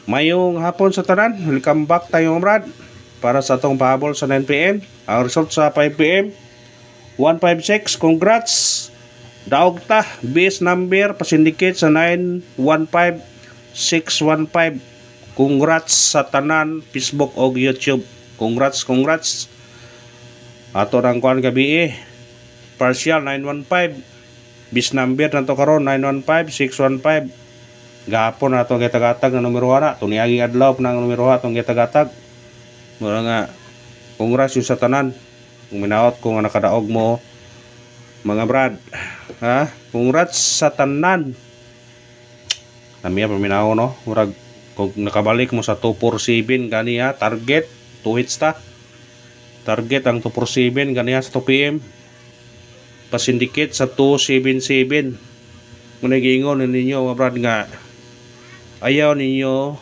Mayong hapon sa tanan, welcome back tayo Brad para sa atong pahabol sa 9pm. Ang result sa 5pm 156, congrats. Daog ta, base number pasindicate sa 915615. Congrats sa tanan Facebook o YouTube. Congrats. Ato nang kuan gabi partial 915. Base number nato karon 915615. Gapon na itong gitagatag na numero 1 itong niaging adlaw na numero 1 itong gitagatag. Mura nga congrats yung sa tanan kung minaot kung nakadaog mo mga brad, ha? Congrats sa tanan. Namiya paminaw no, murag kung nakabalik mo sa 247 ganiya target 2 hits ta. Target ang 247 ganiya sa 2pm, pasindicate sa 277. Muna giingon ninyo mga brad nga ayaw ninyo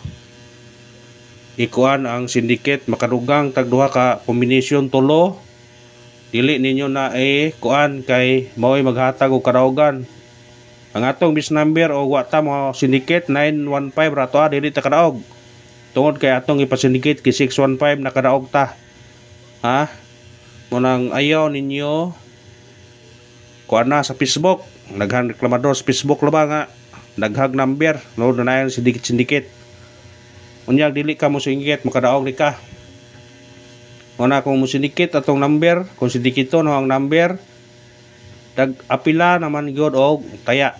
ikuan ang syndicate makadugang tagduha ka combination tulo, dili ninyo na kuan kay mao'y maghatag og kadaugan. Ang atong bis number o wa ta mo syndicate 915 rato dili ta kadaog tungod kay atong ipa-syndicate kay 615 na kadaog ta, ha? Munang ayaw ninyo kuan na sa Facebook, naghan reklamador sa Facebook la ba nga naghag number no na yung syndicate unya dili ka mo syndicate makadaog ni ka. Una kung mo syndicate atong number, kung syndicate no ang number dag apila naman gyud og taya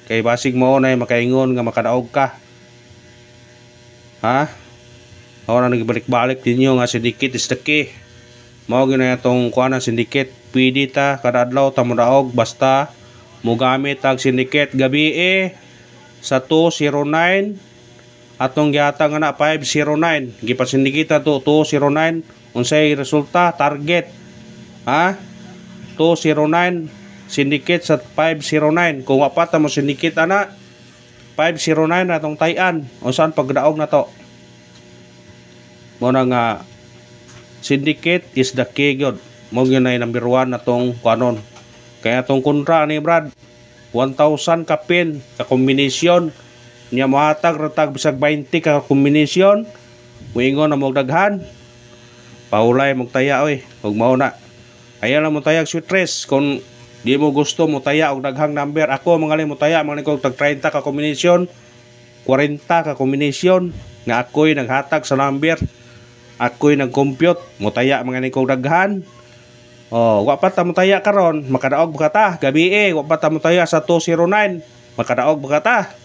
kay basig mo na makaingon nga makadaog ka, ha? Ora nagbalik-balik dinyo nga syndicate is the key. Mao gyud na atong kuan syndicate, pwede ta kada adlaw ta modaog basta mugamit ang syndicate gabi sa 209 atong gihatag nga na 509 gipasindikita to 209 unsay resulta target, ha? 209 syndicate sa 509 kung wa pa ta mo syndicate ana 509 atong tayan unsan pagdaog na to. Mo na nga syndicate is the key gyud, mo gyud na number 1 atong kuanon. Kaya atong kontra ni Brad 1,000 ka pin ka kombinasyon niya mohatag ratag bisag 20 ka kombinasyon muingon na mo daghan paulay mo taya oy ug mao na ayaw lang mo tayag sweet dress. Kung di mo gusto mo taya og daghang number, ako mangali mo taya mga ko tag 30 ka kombinasyon 40 ka kombinasyon nga ako'y naghatag sa number, ako'y nag-compute mo taya mga ko daghan. Oh, wa pa ta mo taya karon makadaog ba ta gabi wa pa ta mo taya sa 209 makadaog ba ta.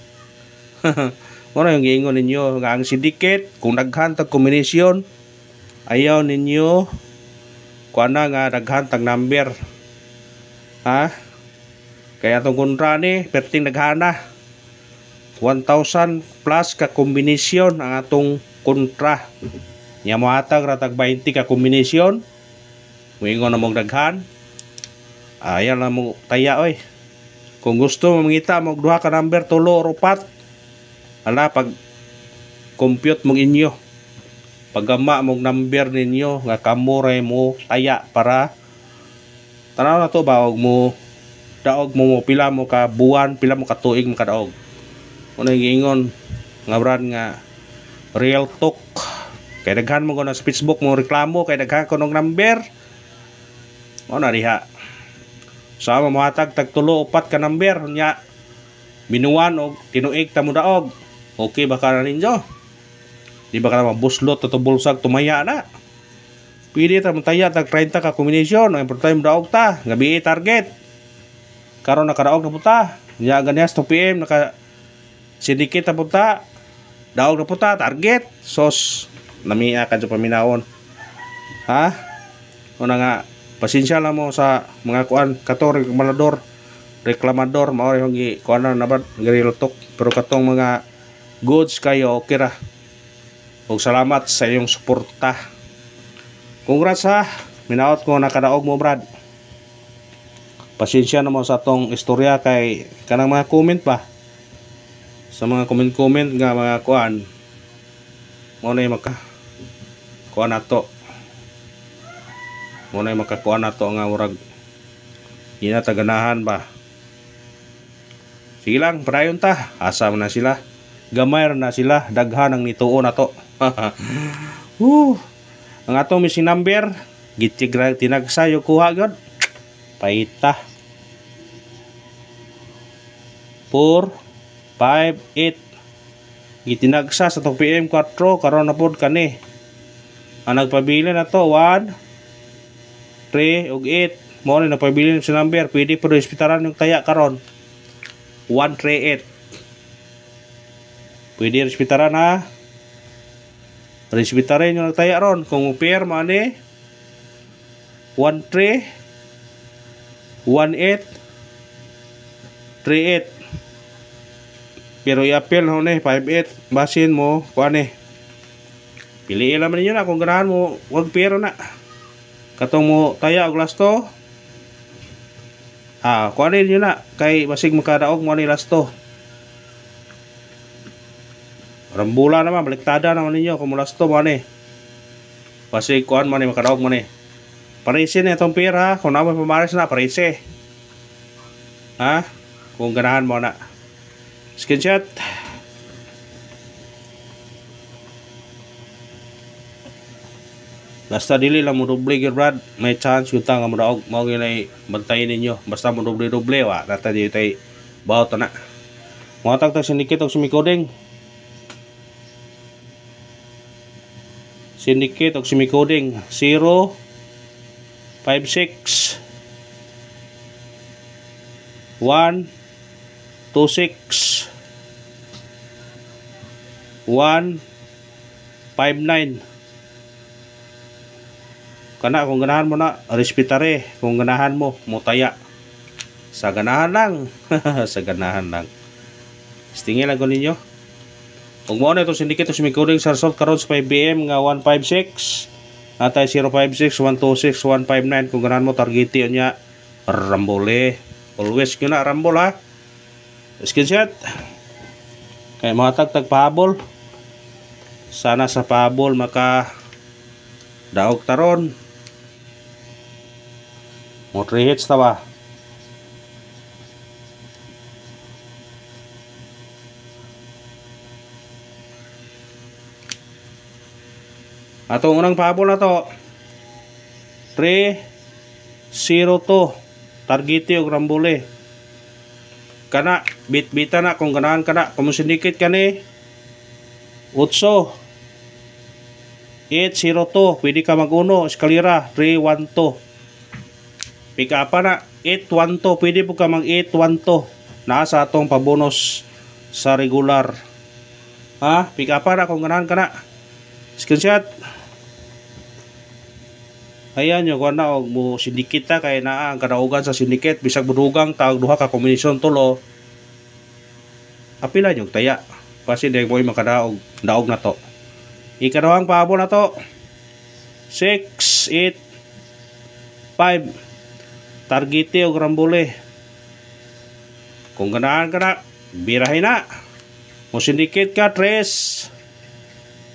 Mo na yung giingon ninyo nga ang syndicate kung daghan tag kombinasyon ayaw ninyo kuan na nga daghan tag number, ha? Kaya atong kontra ni perting daghana 1,000 plus ka kombinasyon ang atong kontra nya mohatag ra tag 20 ka kombinasyon muingon na mong daghan ayaw na mo taya oy. Kung gusto mo mangita mo duha ka number tulo or upat ala pag compute mong inyo pagama mong number ninyo nga kamuray mo taya para tanaw na to ba og mo daog mo pila mo ka buwan pila mo ka tuig mo kadaog. Una giingon nga brad nga real talk kay daghan mo ko na sa Facebook mo reklamo kay daghan ko ng number. O na diha sama mohatag tag tulo upat ka number nya minuan og tinuig ta mo daog, okay ba ka na ninyo? Di ba ka na mabuslot to bulsag tumaya na pwede ta mo taya tag 30 ka kombinasyon ang importante mo daog ta gabi target karon nakadaog na puta nya ganias 2pm naka syndicate ta puta daog na puta target sos namiya ka sa paminawon, ha? Una nga pasensya lang mo sa mga kuan kato reklamador mao yung kuan na ba girilotok pero katong mga goods kayo okay ra ug salamat sa iyong suporta. Congrats ha, minaot ko nakadaog mo brad. Pasensya na mo sa atong istorya kay kanang mga comment pa sa mga comment nga mga kuan mo na maka kuan nato muna yung makakuha na to nga murag inataganahan ba. Sige lang, padayon ta asa mo na sila gamay ra na sila, daghan ang nituo na to. Ang atong missing number gitig ra tinagsayo kuha gyud. Paita 4 5 8 gitinagsa sa tong PM 4 karon na pod kani. Ang nagpabili na to 1 3 ug 8 mo ni nagpabili sa number, pwede pero ispitaran yung taya karon 138. Pwede respetaran ha. Respetarin yung nagtaya ron. Kung pair mo ani 13 18 38. Pero i-appeal ho ni 58. Basin mo kuan ni. Piliin naman ninyo na kung ganahan mo wag pair na. Katong mo taya og lasto. Kuan ninyo na kay basig makadaog mo ni lasto. Rambula naman, baliktada naman ninyo kung mulas to mo ni. Kasi kuan mo ni makadaog mo ni. Parisi na itong pair ha. Kung naman pamaris na, parisi. Ha? Kung ganahan mo na. Screenshot. Basta dili lang mo doble gyud brad. May chance yung tanga mo daog. Mao gyud ay bantayin ninyo. Basta mo doble-doble wa. Nata di tay bawat na. Mo tag syndicate og sumicoding. Syndicate og sumicoding 0 5 6 1 2 6 1 5 9. Kana kung ganahan mo na respetare, kung ganahan mo mutaya sa ganahan lang. Sa ganahan lang stingil lang ko ninyo. Kung mo na itong syndicate o sumicoding sa result karon sa 5BM nga 156 natay 056 126 159. Kung ganahan mo targeti niya rambole, always yun na rambol ha. Screenshot kay mga tag pahabol. Sana sa pahabol maka daog taron mo 3 hits ta ba. Atong unang pahabol na to 3-0-2 targeti og rambole. Kana bit-bita na kung ganahan kana kung syndicate kani 8-0-2 pwede ka mag-uno eskalera 3-1-2. Pick up na 8-1-2 pwede po ka mag 8-1-2 nasa atong pabonus sa regular ha. Pick up na kung ganahan kana. Screenshot. Ayan yung kuha na mo syndicate ta kay naa ang kadaugan sa syndicate bisag budugang tawag duha ka kombinasyon tulo apila yung taya kasi dahil mo makadaog daog na to. Ikadawang pahabol na to 6-8-5 targeti og rambole. Kung ganahan ka na birahin na mo syndicate ka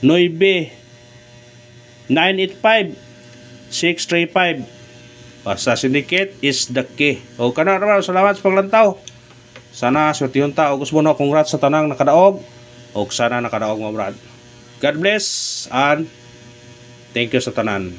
3-9-9-8-5 635. Basta syndicate is the key. O kana naman, salamat sa paglantaw. Sana swerte ta og gusto mo congrats sa tanang nakadaog og sana nakadaog mo brad. God bless and thank you sa tanan.